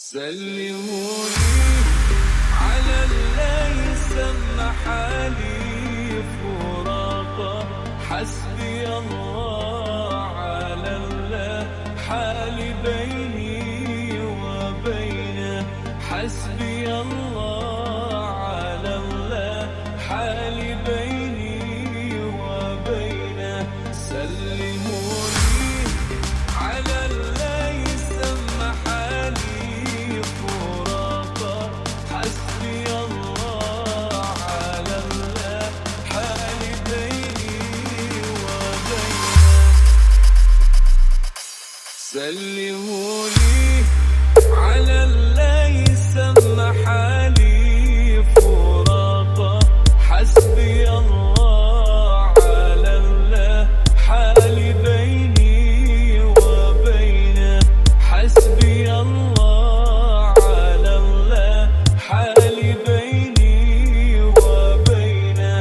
سلموني على اللي يسمى حالي فراقه، حسبي الله على الله حالي بيني وبينه، حسبي الله على الله حالي بيني وبينه. سلموني على اللي يسمى حالي فراقه، حسبي الله على الله حالي بيني وبينه. سلموني على اللي يسمى حالي فراقه، حسبي الله على الله حالي بيني وبينه، حسبي الله على الله حالي بيني وبينه.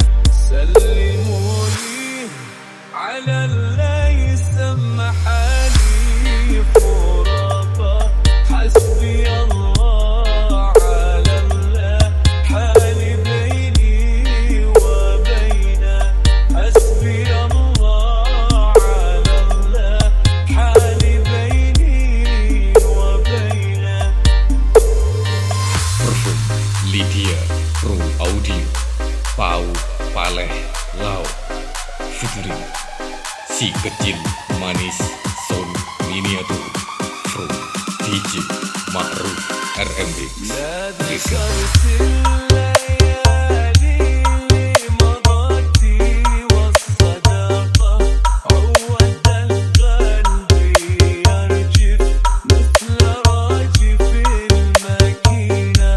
سلموني على اللي يسمى حالي فراقه، حسبي الله على الله حالي بيني وبينه، حسبي الله على الله حالي بيني وبينه. Perfum Lydia Pro Audio Pau Paleh Lau Featuring Si Kecil Manis Sound Miniatur From DJ Ma'ruf RMX لا Listen. ذكرت الليالي اللي مضتي والصداقة، عود القلب يرجف مثل راجف الماكينة،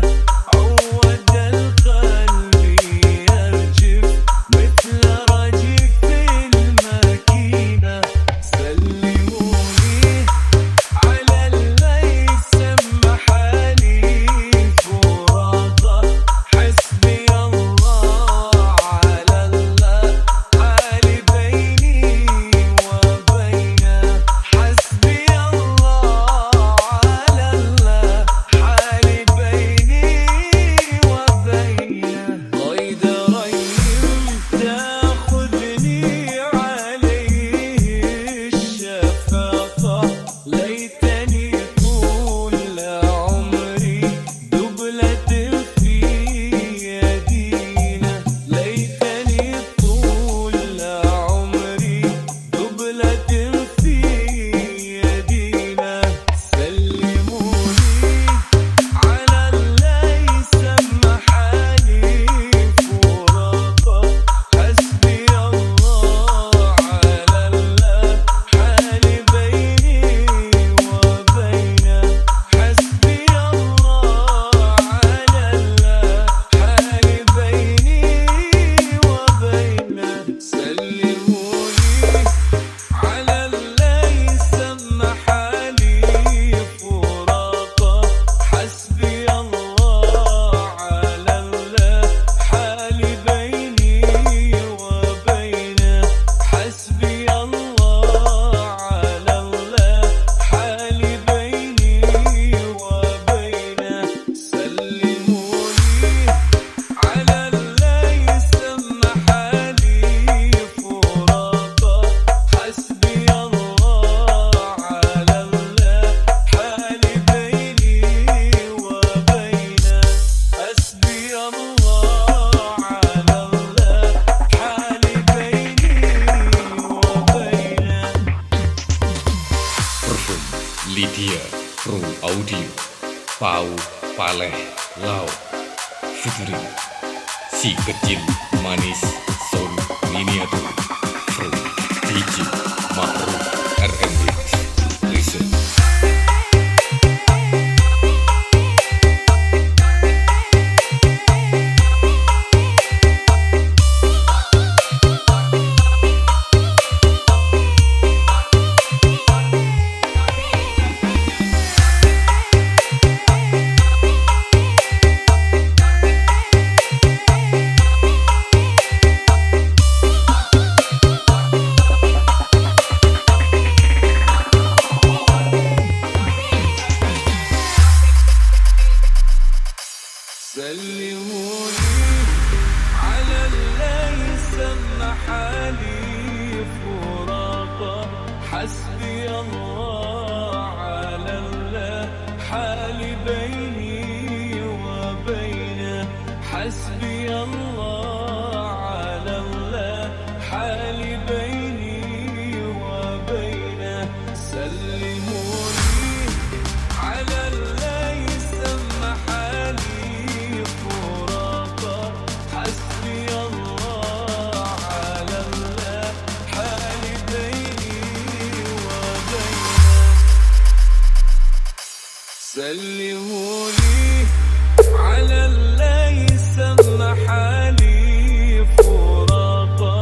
عود القلب يرجف مثل راجف الماكينة. سلموني على اللي يسمى حالي فراقه، حسبي الله على الله حالي بيني وبينه، حسبي الله على الله حالي بيني وبينه. ضيد ريم تاخذني عليه الشفاقة، ليتني طول عمري دبلة في يدينا، ليتني طول عمري دبلة في يدينا. سلموني على اللي يسمى حالي فراقه، حسبي الله على الله حالي بيني وبينه، حسبي الله على الله حالي بيني وبينه. سلموني على اللي يسمى حالي فراقه، حسبي الله على الله حالي بيني وبينه، حسبي الله على الله حالي بيني وبينه. سلموني على اللي يسمى حالي فراقه، حسبي الله على الله حالي بيني وبينه، حسبي الله على الله حالي بيني وبينه. Perfum Lydia Pro Audio Pau Paleh Lau Featuring Si Kecil Manis Sound Miniatur From DJ Ma'ruf RMX Listen. سلموني على اللي يسمى حالي فراقة حسبي الله على الله حالي بيني وبينه سلموني على اللي يسمى حالي فراقة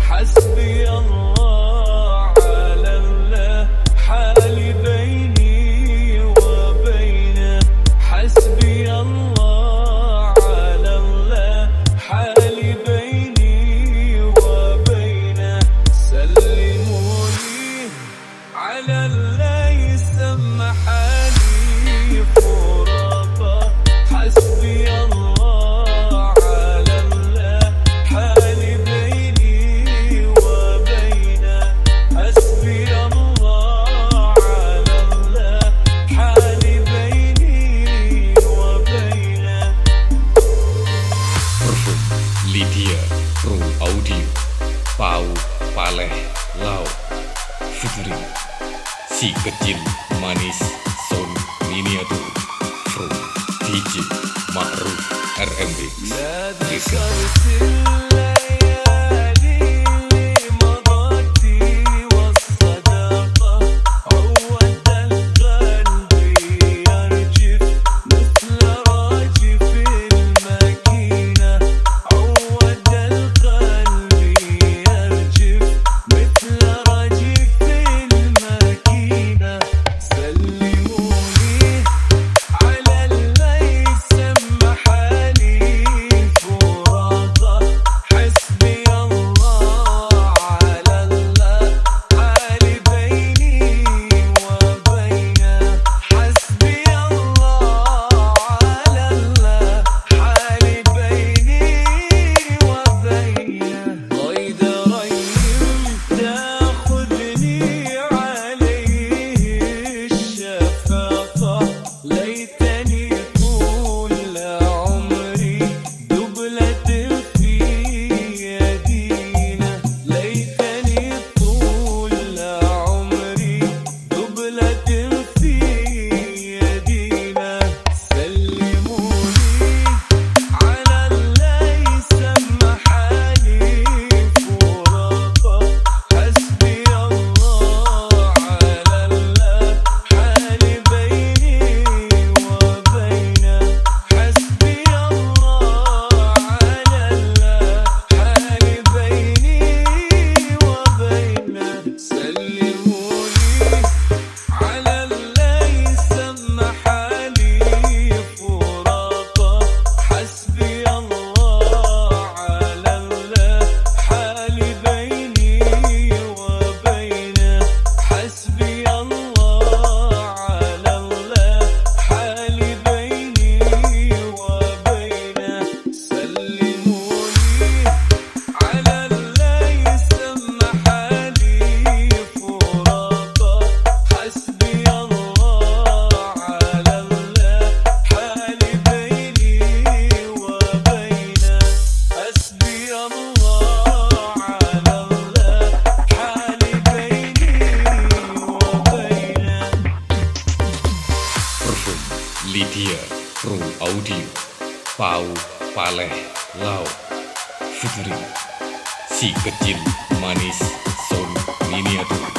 حسبي الله على الله حالي بيني وبينه حسبي الله على الله حالي بيني وبينه سلموني على اللي يسمى حالي فراقة حسبي الله على الله حالي بيني وبينه حسبي الله على الله حالي بيني وبينه Perfum Lydia Pro Audio Pau Paleh Lau Featuring Si Kecil Manis Sound Miniatur From DJ Ma'ruf RMB لا ذكرت الليالي اللي مضتي والصداقة عود القلب يرجف مثل راجف الماكينة عود القلب يرجف مثل راجف الماكينة سلموني على اللي يسمى حالي فراقة حسبي الله على الله حالي بيني وبينه حسبي الله على الله حالي بيني وبينه غيد ريم تاخذني عليه الشفقة ليتني طول عمري دبلة في يدينا ليتني طول عمري دبلة في يدينا سلموني على اللي يسمى حالي فراقة حسبي الله على الله حالي بيني وبينه حسبي الله على الله حالي بيني وبينه سلموني على اللي يسمى حالي فراقة حسبي الله على الله حالي بيني وبينه حسبي الله على الله حالي بيني وبينه سلموني على اللي يسمى حالي فراقة حسبي الله على الله حالي بيني وبينه حسبي الله على الله حالي بيني وبينه Perfum Lydia Pro Audio Pau Paleh Lau Featuring Si Kecil Manis Sound Miniatur